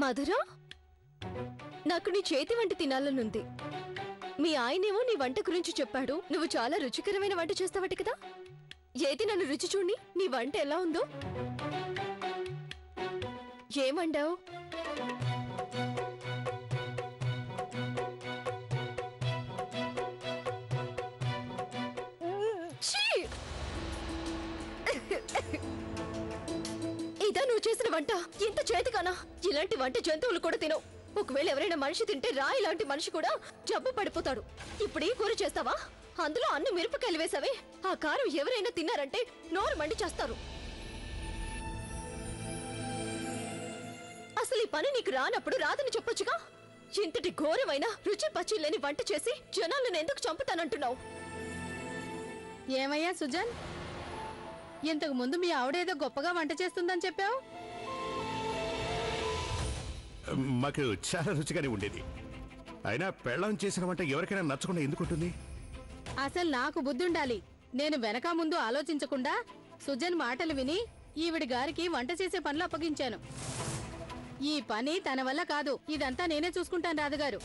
మధురా, నాకు నీ చేతి వంట తినాలనుంది. మీ ఆయనేమో నీ వంట గురించి చెప్పాడు. నువ్వు చాలా రుచికరమైన వంట చేస్తావట కదా. ఏది నన్ను రుచి చూడి, నీ వంట ఎలా ఉందో. ఏమండావు? ఇదా నువ్వు చేసిన వంట? ఇంత చేతికానా? ఇలాంటి వంట జంతువులు కూడా తినవు. ఒకవేళ ఎవరైనా మనిషి తింటే రా ఇలాంటి మనిషి కూడా జబ్బు పడిపోతాడు. ఇప్పుడు ఈ కూర చేస్తావా? అందులో అన్ని మిరపకాయలు వేసావే. ఆ కారం ఎవరైనా తిన్నారంటే నోరు మండి చేస్తారు. అసలు ఈ పని నీకు రానప్పుడు రాదని చెప్పొచ్చుగా. ఇంతటి ఘోరమైన రుచి పచ్చి లేని వంట చేసి జనాలను ఎందుకు చంపుతానంటున్నావు? ఏమయ్యా సుజన్, ఇంతకు ముందు మీ ఆవిడేదో గొప్పగా వంట చేస్తుందని చెప్పావు. మాకు చాలా రుచిగానే ఉండేది. అయినా పెళ్ళం చేసిన వంట ఎవరికైనా నచ్చకుండా ఎందుకుంటుంది? అసలు నాకు బుద్ధి ఉండాలి. నేను వెనక ముందు ఆలోచించకుండా సుజన్ మాటలు విని ఈవిడి గారికి వంట చేసే పనులు అప్పగించాను. ఈ పని తన వల్ల కాదు. ఇదంతా నేనే చూసుకుంటాను రాధగారు.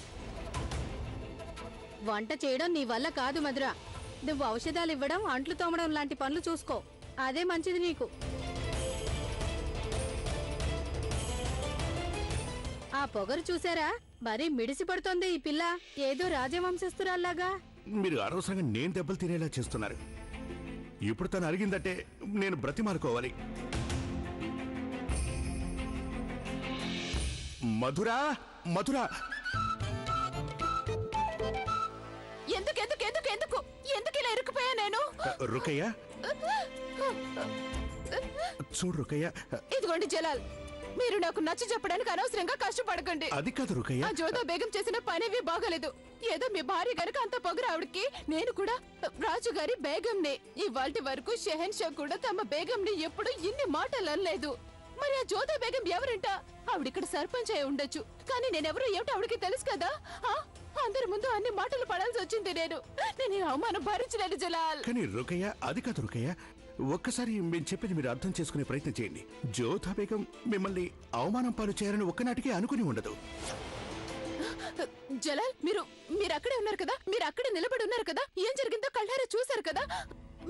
వంట చేయడం నీ వల్ల కాదు మధుర. నువ్వు ఔషధాలు ఇవ్వడం, అంట్లు తోమడం లాంటి పనులు చూసుకో. అదే మంచిది నీకు. ఆ పొగరు చూసారా? మరీ మిడిసి పడుతోంది ఈ పిల్ల. ఏదో రాజవంశస్థురాల్లాగా. మీరు అనవసరంగా నేను దెబ్బలు తినేలా చేస్తున్నారు. ఇప్పుడు తను అడిగిందంటే నేను బ్రతిమాలుకోవాలి. మధురా, మధురా, ఎందుకు ఎందుకు ఎందుకు ఎందుకు ఎందుకు ఇలా ఇరుక్కుపోయా నేను? రుకయ్య చూడు రుకయ్య. ఇదిగోండి జలాల్, మీరు నాకు నచ్చ చెప్పడానికి అనవసరంగా కష్టపడకండి. అది కాదు రుకయ్య. ఆ జోదా బేగం చేసిన పనేవి బాగలేదు. ఏదో మీ భార్య గనక అంత పొగరు ఆవిడకి. నేను కూడా రాజుగారి బేగంనే. ఇవాల్టి వరకు షెహన్ షా కూడా తమ బేగంని ఎప్పుడు ఇన్ని మాటలు అనలేదు. మరి ఆ జోదా బేగం ఎవరంట? ఆవిడిక్కడ సర్పంచ్ అయి ఉండొచ్చు, కానీ నేనెవరో ఏమిటో ఆవిడకి తెలుసు కదా. అందరి ముందు అన్ని మాటలు పడాల్సి వచ్చింది. నేను అవమానం భరించలేను జలాల్. కానీ రుకయ్య, అది కాదు రుకయ్య. ఒక్కసారి మేము చెప్పేది మీరు అర్థం చేసుకునే ప్రయత్నం చేయండి. జోధా బేగం మిమ్మల్ని అవమానం పాలు చేయాలని ఒక్కనాటికి అనుకుని ఉండదు. జలాల్, మీరు అక్కడే ఉన్నారు కదా. మీరు అక్కడే నిలబడి ఉన్నారు కదా. ఏం జరిగిందో కళ్ళారా చూశారు కదా.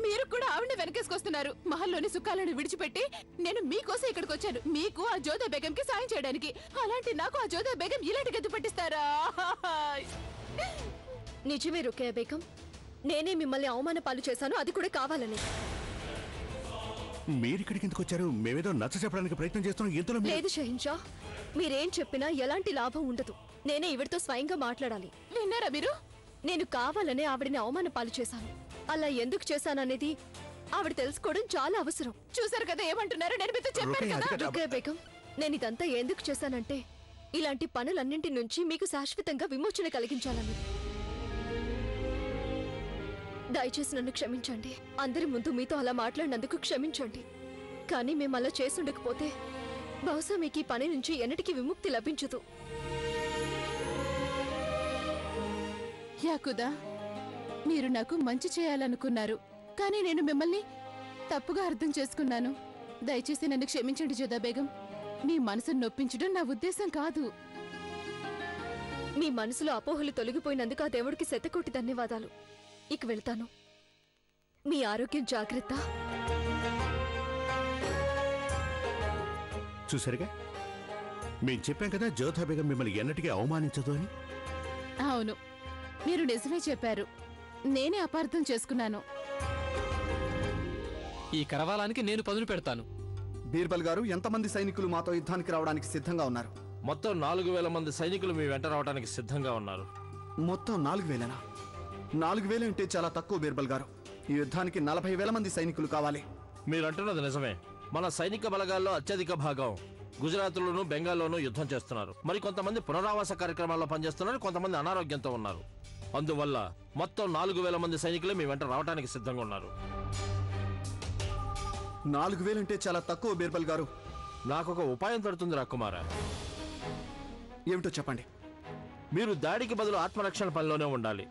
మీరు కూడా ఆవిడని వెనకేసుకొస్తున్నారు. మహల్లోని సుఖాలను విడిచిపెట్టి నేను మీకోసం ఇక్కడికి వచ్చాను. మీకు ఆ జోదా బేగంకి సాయం చేయడానికి. అలాంటి నాకు ఆ జోదా బేగం ఇలాంటి గది పట్టిస్తారా? నిజమే రుకయ్య బేగం, నేనే మిమ్మల్ని అవమాన పాలు చేశాను. అది కూడా కావాలని. మీరిక్కడికి ఎందుకు వచ్చారు? మేమేదో నచ్చ చెప్పడానికి ప్రయత్నం చేస్తున్నాం. ఇంతలో లేదు షహిన్షా, మీరేం చెప్పినా ఎలాంటి లాభం ఉండదు. నేనే ఈవిడతో స్వయంగా మాట్లాడాలి. విన్నారా మీరు? నేను కావాలనే ఆవిడని అవమాన పాలు చేశాను. అలా ఎందుకు చేశాననేది ఆవిడ తెలుసుకోవడం చాలా అవసరం. చూసారు కదా ఏమంటున్నారు? నేను మీతో చెప్పాను కదా. రుకయ్య బేగం, నేను ఇదంతా ఎందుకు చేశానంటే ఇలాంటి పనులన్నింటి నుంచి మీకు శాశ్వతంగా విమోచన కలిగించాలని. దయచేసి నన్ను క్షమించండి. అందరి ముందు మీతో అలా మాట్లాడినందుకు క్షమించండి. కానీ మేము అలా చేసుండకపోతే బహుశా మీకు ఈ పని నుంచి ఎన్నటికీ విముక్తి లభించదు. యాకుదా, మీరు నాకు మంచి చేయాలనుకున్నారు, కానీ నేను మిమ్మల్ని తప్పుగా అర్థం చేసుకున్నాను. దయచేసి నన్ను క్షమించండి జోదా బేగం. మీ మనసును నొప్పించడం నా ఉద్దేశం కాదు. మీ మనసులో అపోహలు తొలగిపోయినందుకు ఆ దేవుడికి శతకోటి ధన్యవాదాలు. ఇక వెళ్తాను. మీ ఆరోగ్యం జాగ్రత్త. చూసారుగా, మేము చెప్పాం కదా జోధా బేగం మిమ్మల్ని ఎన్నటికీ అవమానించదు అని. అవును, మీరు నిజమే చెప్పారు. నేనే అపార్థం చేసుకున్నాను. ఈ కరవాలానికి నేను పదును పెడతాను. బీర్బల్ గారు, ఎంతమంది సైనికులు మాతో యుద్ధానికి రావడానికి సిద్ధంగా ఉన్నారు? మొత్తం 4000 మంది సైనికులు మీ వెంట రావడానికి సిద్ధంగా ఉన్నారు. మొత్తం 4000నా? 4000 అంటే చాలా తక్కువ బీర్బల్ గారు. ఈ యుద్ధానికి 40,000 మంది సైనికులు కావాలి. మీరంటున్నది నిజమే. మన సైనిక బలగాల్లో అత్యధిక భాగం గుజరాత్లోనూ బెంగాల్లోనూ యుద్ధం చేస్తున్నారు. మరి కొంతమంది పునరావాస కార్యక్రమాల్లో పనిచేస్తున్నారు, కొంతమంది అనారోగ్యంతో ఉన్నారు. అందువల్ల మొత్తం 4000 మంది సైనికులు మీ వెంట రావడానికి సిద్ధంగా ఉన్నారు. 4000 అంటే చాలా తక్కువ బీర్బల్ గారు. నాకొక ఉపాయం తడుతుంది రాకుమారా. ఏమిటో చెప్పండి. మీరు దాడికి బదులు ఆత్మరక్షణ పనిలోనే ఉండాలి.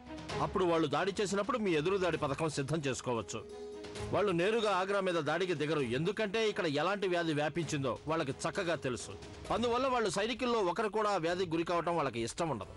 అప్పుడు వాళ్ళు దాడి చేసినప్పుడు మీ ఎదురుదాడి పథకం సిద్ధం చేసుకోవచ్చు. వాళ్ళు నేరుగా ఆగ్రా మీద దాడికి దిగరు, ఎందుకంటే ఇక్కడ ఎలాంటి వ్యాధి వ్యాపించిందో వాళ్ళకి చక్కగా తెలుసు. అందువల్ల వాళ్ళు సైనికుల్లో ఒకరు కూడా ఆ వ్యాధికి గురి కావటం వాళ్ళకి ఇష్టం ఉండదు.